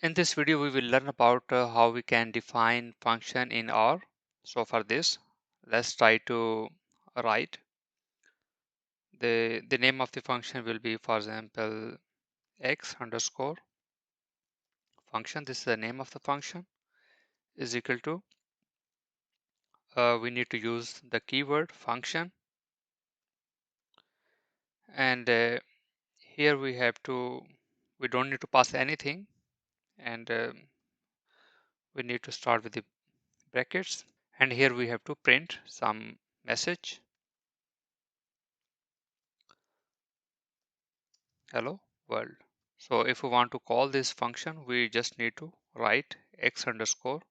In this video, we will learn about how we can define function in R. So for this, let's try to write. The name of the function will be, for example, x underscore function. This is the name of the function is equal to, we need to use the keyword function. And here we don't need to pass anything. And we need to start with the brackets. And here we have to print some message. Hello world. So if we want to call this function, we just need to write x underscore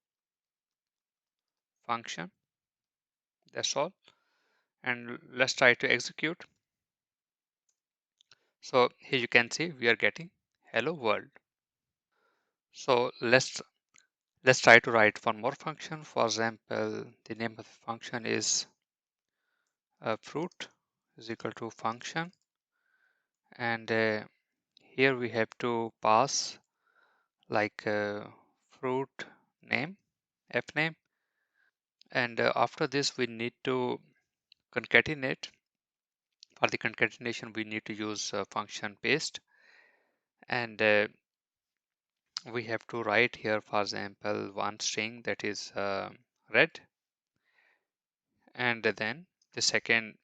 function. That's all. And let's try to execute. So here you can see we are getting hello world. So let's try to write one more function. For example, the name of the function is fruit is equal to function. And here we have to pass like fruit name, f name. And after this, we need to concatenate. For the concatenation, we need to use function paste. And we have to write here, for example, one string that is red. And then the second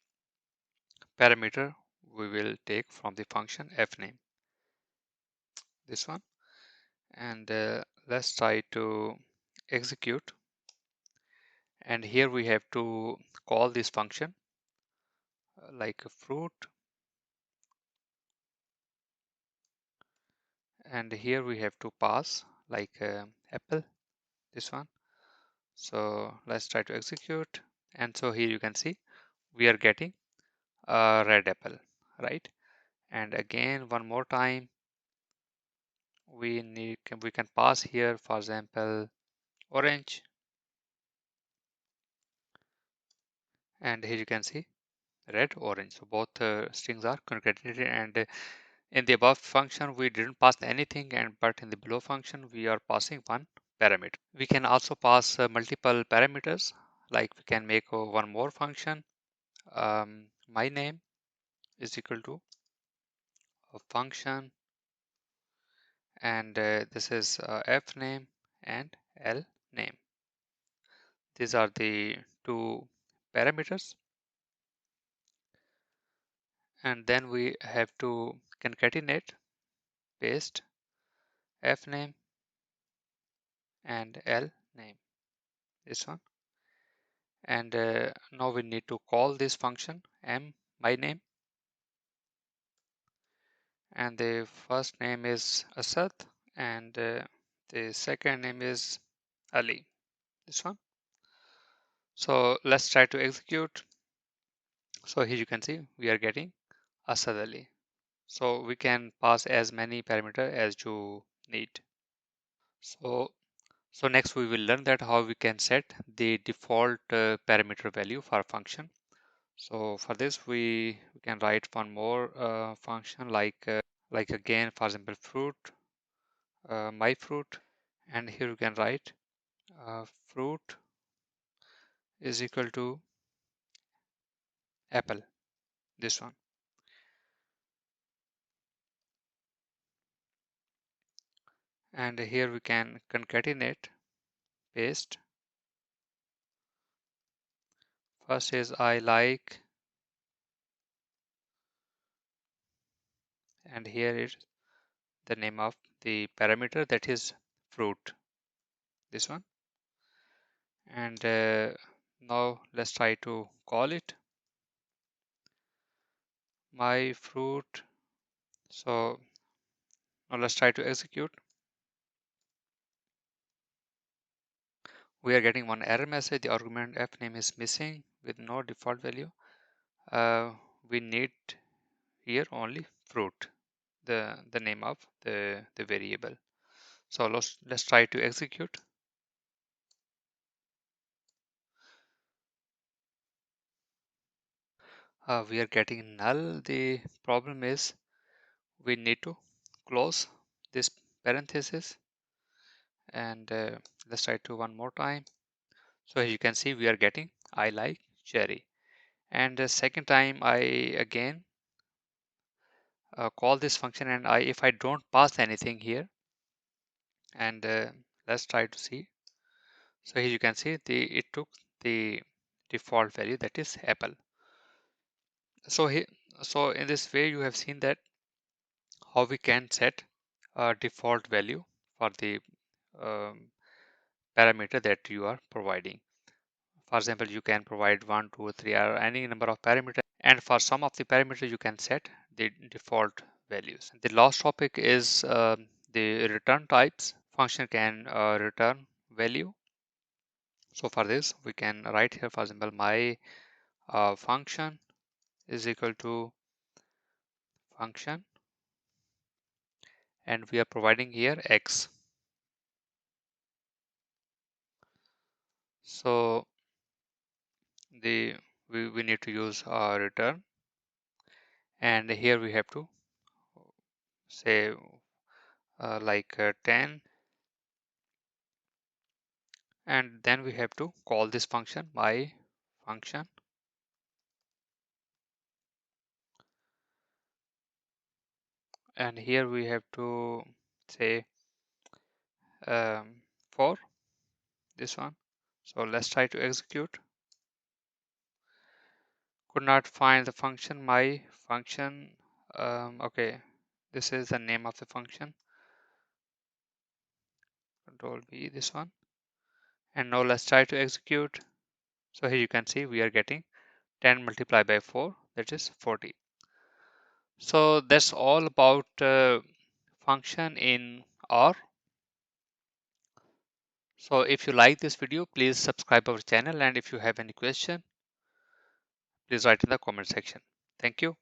parameter we will take from the function fname, this one. And let's try to execute. And here we have to call this function like a fruit. And here we have to pass like apple, this one. So let's try to execute. And so here you can see we are getting a red apple, right? And again, one more time, we can pass here, for example, orange. And here you can see red, orange. So both strings are concatenated. And in the above function, we didn't pass anything, but in the below function, we are passing one parameter. We can also pass multiple parameters. Like we can make one more function. My name is equal to a function, and this is f name and l name. These are the two parameters. And then we have to concatenate, paste f name and l name, this one. And now we need to call this function my name, and the first name is Asad, and the second name is Ali, this one. So let's try to execute. So here you can see we are getting Asad Ali. So we can pass as many parameters as you need. So next we will learn that how we can set the default parameter value for a function. So for this we can write one more function like again, for example, fruit, my fruit. And here you can write fruit is equal to apple, this one. And here we can concatenate, paste. First is I like, and here is the name of the parameter, that is fruit, this one. And now let's try to call it my fruit. So now let's try to execute. We are getting one error message. The argument f name is missing with no default value. We need here only fruit, the name of the variable. So let's try to execute. We are getting null. The problem is we need to close this parenthesis. and let's try to one more time. So as you can see, we are getting I like cherry. And the second time I again call this function, and if I don't pass anything here, and let's try to see. So here you can see it took the default value, that is apple. So here, so in this way you have seen that how we can set a default value for the um, parameter that you are providing. For example, you can provide 1, 2, 3 or any number of parameters, and for some of the parameters you can set the default values. The last topic is the return types. Function can return value. So for this we can write here, for example, my function is equal to function, and we are providing here x. So we need to use return, and here we have to say like 10, and then we have to call this function my function, and here we have to say for this one. So let's try to execute. Could not find the function my function. Okay, this is the name of the function, control B, this one. And now let's try to execute. So here you can see we are getting 10 multiplied by 4, that is 40. So that's all about function in R. So if you like this video, please subscribe our channel, and if you have any question, please write in the comment section. Thank you.